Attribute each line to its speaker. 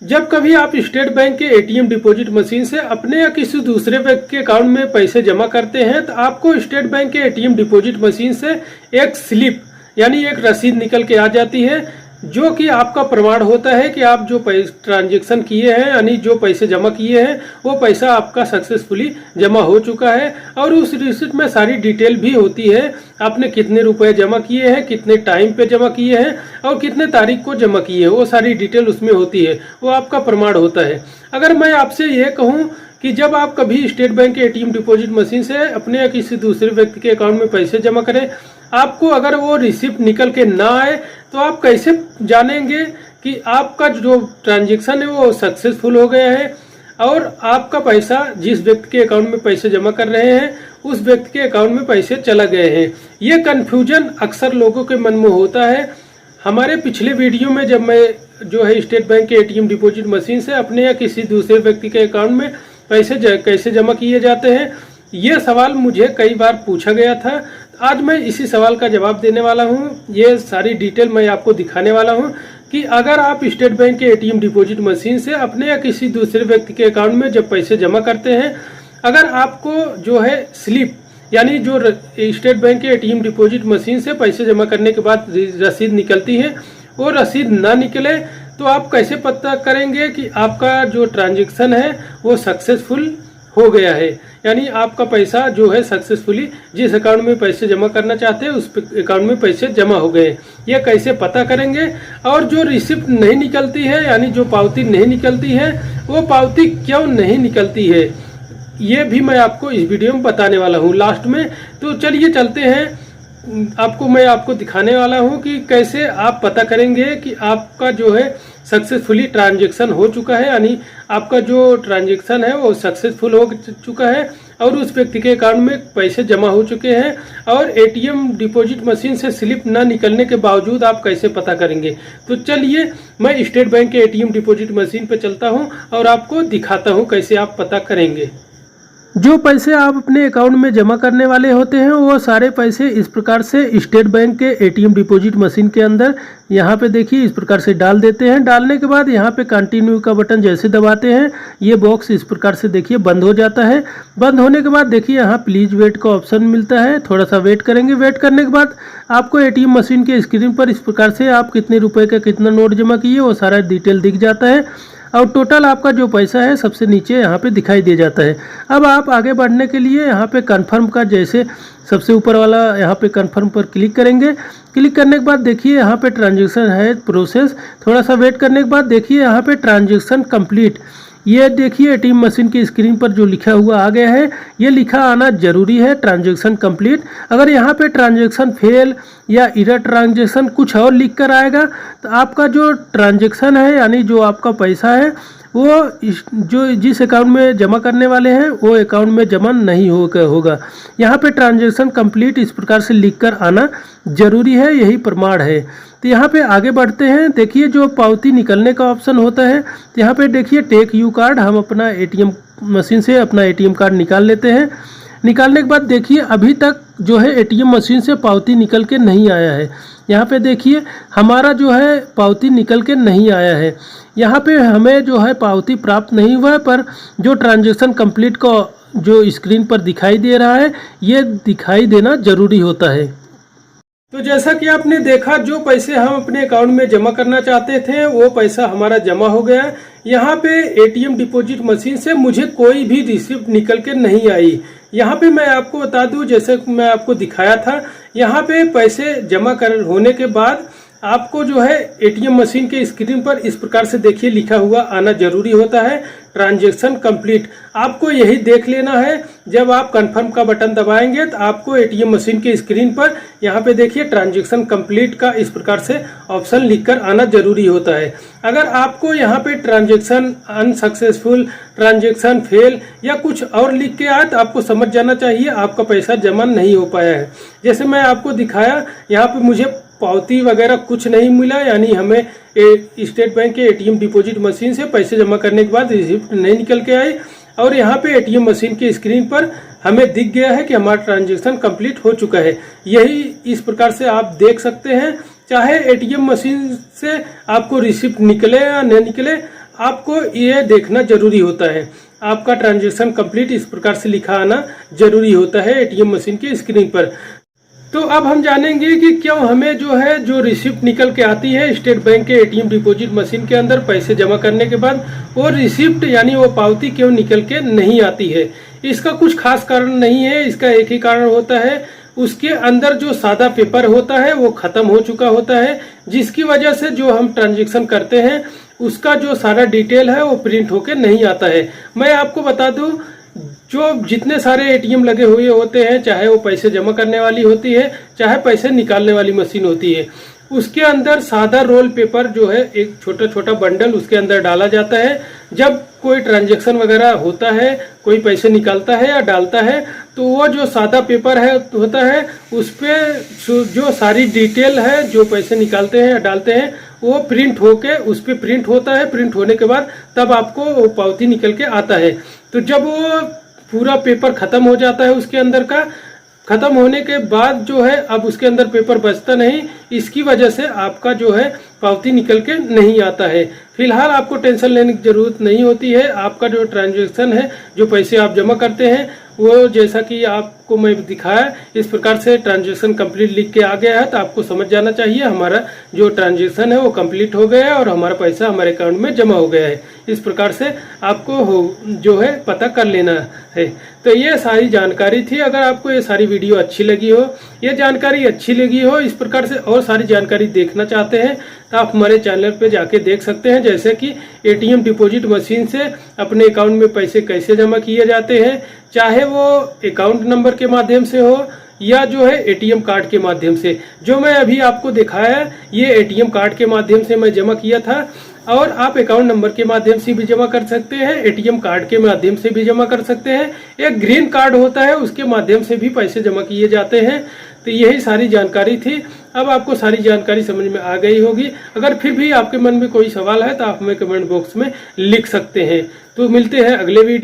Speaker 1: जब कभी आप स्टेट बैंक के एटीएम डिपॉजिट मशीन से अपने या किसी दूसरे व्यक्ति के अकाउंट में पैसे जमा करते हैं तो आपको स्टेट बैंक के एटीएम डिपॉजिट मशीन से एक स्लिप यानी एक रसीद निकल के आ जाती है, जो कि आपका प्रमाण होता है कि आप जो ट्रांजैक्शन किए हैं यानी जो पैसे जमा किए हैं वो पैसा आपका सक्सेसफुली जमा हो चुका है। और उस रिसिप्ट में सारी डिटेल भी होती है, आपने कितने रुपए जमा किए हैं, कितने टाइम पे जमा किए हैं और कितने तारीख को जमा किए हैं, वो सारी डिटेल उसमें होती है, वो आपका प्रमाण होता है। अगर मैं आपसे ये कहूँ कि जब आप कभी स्टेट बैंक के एटीएम डिपॉजिट मशीन से अपने या किसी दूसरे व्यक्ति के अकाउंट में पैसे जमा करें, आपको अगर वो रिसिप्ट निकल के ना आए तो आप कैसे जानेंगे कि आपका जो ट्रांजैक्शन है वो सक्सेसफुल हो गया है और आपका पैसा जिस व्यक्ति के अकाउंट में पैसे जमा कर रहे हैं उस व्यक्ति के अकाउंट में पैसे चला गए हैं। ये कन्फ्यूजन अक्सर लोगों के मन में होता है। हमारे पिछले वीडियो में जब मैं जो है स्टेट बैंक के एटीएम डिपॉजिट मशीन से अपने या किसी दूसरे व्यक्ति के अकाउंट में पैसे कैसे जमा किए जाते हैं, ये सवाल मुझे कई बार पूछा गया था। आज मैं इसी सवाल का जवाब देने वाला हूँ। ये सारी डिटेल मैं आपको दिखाने वाला हूँ कि अगर आप स्टेट बैंक के एटीएम डिपॉजिट मशीन से अपने या किसी दूसरे व्यक्ति के अकाउंट में जब पैसे जमा करते हैं, अगर आपको जो है स्लिप यानी जो स्टेट बैंक के एटीएम डिपॉजिट मशीन से पैसे जमा करने के बाद रसीद निकलती है, वो रसीद ना निकले तो आप कैसे पता करेंगे कि आपका जो ट्रांजैक्शन है वो सक्सेसफुल हो गया है, यानी आपका पैसा जो है सक्सेसफुली जिस अकाउंट में पैसे जमा करना चाहते हैं उस अकाउंट में पैसे जमा हो गए। ये कैसे पता करेंगे? और जो रिसिप्ट नहीं निकलती है यानी जो पावती नहीं निकलती है, वो पावती क्यों नहीं निकलती है, ये भी मैं आपको इस वीडियो में बताने वाला हूँ लास्ट में। तो चलिए चलते हैं, मैं आपको दिखाने वाला हूँ कि कैसे आप पता करेंगे कि आपका जो है सक्सेसफुली ट्रांजैक्शन हो चुका है, यानी आपका जो ट्रांजैक्शन है वो सक्सेसफुल हो चुका है और उस व्यक्ति के अकाउंट में पैसे जमा हो चुके हैं। और एटीएम डिपॉजिट मशीन से स्लिप ना निकलने के बावजूद आप कैसे पता करेंगे? तो चलिए मैं स्टेट बैंक के एटीएम डिपॉजिट मशीन पर चलता हूँ और आपको दिखाता हूँ कैसे आप पता करेंगे। जो पैसे आप अपने अकाउंट में जमा करने वाले होते हैं वो सारे पैसे इस प्रकार से स्टेट बैंक के एटीएम डिपॉजिट मशीन के अंदर यहाँ पे देखिए इस प्रकार से डाल देते हैं। डालने के बाद यहाँ पे कंटिन्यू का बटन जैसे दबाते हैं ये बॉक्स इस प्रकार से देखिए बंद हो जाता है। बंद होने के बाद देखिए यहाँ प्लीज वेट का ऑप्शन मिलता है, थोड़ा सा वेट करेंगे। वेट करने के बाद आपको एटीएम मशीन के स्क्रीन पर इस प्रकार से आप कितने रुपए का कितना नोट जमा किए वो सारा डिटेल दिख जाता है और टोटल आपका जो पैसा है सबसे नीचे यहाँ पे दिखाई दे जाता है। अब आप आगे बढ़ने के लिए यहाँ पे कन्फर्म का जैसे सबसे ऊपर वाला यहाँ पे कन्फर्म पर क्लिक करेंगे। क्लिक करने के बाद देखिए यहाँ पे ट्रांजैक्शन है प्रोसेस, थोड़ा सा वेट करने के बाद देखिए यहाँ पे ट्रांजैक्शन कंप्लीट, ये देखिए एटीएम मशीन की स्क्रीन पर जो लिखा हुआ आ गया है, ये लिखा आना जरूरी है ट्रांजैक्शन कंप्लीट। अगर यहाँ पे ट्रांजैक्शन फेल या एरर ट्रांजैक्शन कुछ और लिख कर आएगा तो आपका जो ट्रांजैक्शन है यानी जो आपका पैसा है वो जो जिस अकाउंट में जमा करने वाले हैं वो अकाउंट में जमा नहीं होगा। यहाँ पे ट्रांजैक्शन कंप्लीट इस प्रकार से लिख कर आना जरूरी है, यही प्रमाण है। तो यहाँ पे आगे बढ़ते हैं। देखिए जो पावती निकलने का ऑप्शन होता है, तो यहाँ पे देखिए टेक यू कार्ड, हम अपना एटीएम मशीन से अपना एटीएम कार्ड निकाल लेते हैं। निकालने के बाद देखिए अभी तक जो है एटीएम मशीन से पावती निकल के नहीं आया है। यहाँ पे देखिए हमारा जो है पावती निकल के नहीं आया है, यहाँ पे हमें जो है पावती प्राप्त नहीं हुआ है, पर जो ट्रांजैक्शन कंप्लीट का जो स्क्रीन पर दिखाई दे रहा है ये दिखाई देना जरूरी होता है। तो जैसा कि आपने देखा जो पैसे हम अपने अकाउंट में जमा करना चाहते थे वो पैसा हमारा जमा हो गया। यहाँ पे एटीएम डिपॉजिट मशीन से मुझे कोई भी रिसिप्ट निकल के नहीं आई। यहाँ पे मैं आपको बता दूं, जैसे मैं आपको दिखाया था, यहाँ पे पैसे जमा कर होने के बाद आपको जो है एटीएम मशीन के स्क्रीन पर इस प्रकार से देखिए लिखा हुआ आना जरूरी होता है ट्रांजैक्शन कंप्लीट। आपको यही देख लेना है, जब आप कंफर्म का बटन दबाएंगे तो आपको एटीएम मशीन के स्क्रीन पर यहाँ पे देखिए ट्रांजैक्शन कंप्लीट का इस प्रकार से ऑप्शन लिखकर आना जरूरी होता है। अगर आपको यहाँ पे ट्रांजैक्शन अनसक्सेसफुल, ट्रांजैक्शन फेल या कुछ और लिख के आए तो आपको समझ जाना चाहिए आपका पैसा जमा नहीं हो पाया है। जैसे मैं आपको दिखाया यहाँ पे मुझे पावती वगैरह कुछ नहीं मिला, यानी हमें स्टेट बैंक के एटीएम डिपॉजिट मशीन से पैसे जमा करने के बाद रिसिप्ट नहीं निकल के आई और यहाँ पे एटीएम मशीन की स्क्रीन पर हमें दिख गया है कि हमारा ट्रांजैक्शन कंप्लीट हो चुका है। यही इस प्रकार से आप देख सकते हैं, चाहे एटीएम मशीन से आपको रिसिप्ट निकले या न निकले, आपको ये देखना जरूरी होता है। आपका ट्रांजैक्शन कंप्लीट इस प्रकार से लिखा आना जरूरी होता है एटीएम मशीन की स्क्रीन पर। तो अब हम जानेंगे कि क्यों हमें जो रिसिप्ट निकल के आती है स्टेट बैंक के एटीएम डिपॉजिट मशीन के अंदर पैसे जमा करने के बाद, वो रिसिप्ट यानी वो पावती क्यों निकल के नहीं आती है। इसका कुछ खास कारण नहीं है, इसका एक ही कारण होता है, उसके अंदर जो सादा पेपर होता है वो खत्म हो चुका होता है, जिसकी वजह से जो हम ट्रांजेक्शन करते हैं उसका जो सारा डिटेल है वो प्रिंट होके नहीं आता है। मैं आपको बता दूं, जो जितने सारे एटीएम लगे हुए होते हैं, चाहे वो पैसे जमा करने वाली होती है चाहे पैसे निकालने वाली मशीन होती है, उसके अंदर सादा रोल पेपर जो है एक छोटा छोटा बंडल उसके अंदर डाला जाता है। जब कोई ट्रांजैक्शन वगैरह होता है, कोई पैसे निकालता है या डालता है, तो वो जो सादा पेपर है होता है उस पे जो सारी डिटेल है जो पैसे निकालते हैं या डालते हैं वो प्रिंट होके उस पे प्रिंट होता है। प्रिंट होने के बाद तब आपको वो पावती निकल के आता है। तो जब वो पूरा पेपर खत्म हो जाता है, उसके अंदर का खत्म होने के बाद जो है अब उसके अंदर पेपर बचता नहीं, इसकी वजह से आपका जो है पावती निकल के नहीं आता है। फिलहाल आपको टेंशन लेने की जरूरत नहीं होती है। आपका जो ट्रांजैक्शन है, जो पैसे आप जमा करते हैं, वो जैसा कि आपको मैं दिखाया इस प्रकार से ट्रांजैक्शन कंप्लीट लिख के आ गया है, तो आपको समझ जाना चाहिए हमारा जो ट्रांजैक्शन है वो कंप्लीट हो गया है और हमारा पैसा हमारे अकाउंट में जमा हो गया है। इस प्रकार से आपको जो है पता कर लेना है। तो ये सारी जानकारी थी। अगर आपको ये सारी वीडियो अच्छी लगी हो, ये जानकारी अच्छी लगी हो, इस प्रकार से और सारी जानकारी देखना चाहते हैं तो आप हमारे चैनल पे जाके देख सकते हैं, जैसे कि एटीएम डिपॉजिट मशीन से अपने अकाउंट में पैसे कैसे जमा किए जाते हैं, चाहे वो अकाउंट नंबर के माध्यम से हो या जो है एटीएम कार्ड के माध्यम से। जो मैं अभी आपको दिखाया ये एटीएम कार्ड के माध्यम से मैं जमा किया था, और आप अकाउंट नंबर के माध्यम से भी जमा कर सकते हैं, एटीएम कार्ड के माध्यम से भी जमा कर सकते हैं। एक ग्रीन कार्ड होता है उसके माध्यम से भी पैसे जमा किए जाते हैं। तो यही सारी जानकारी थी। अब आपको सारी जानकारी समझ में आ गई होगी। अगर फिर भी आपके मन में कोई सवाल है तो आप हमें कमेंट बॉक्स में लिख सकते हैं। तो मिलते हैं अगले वीडियो।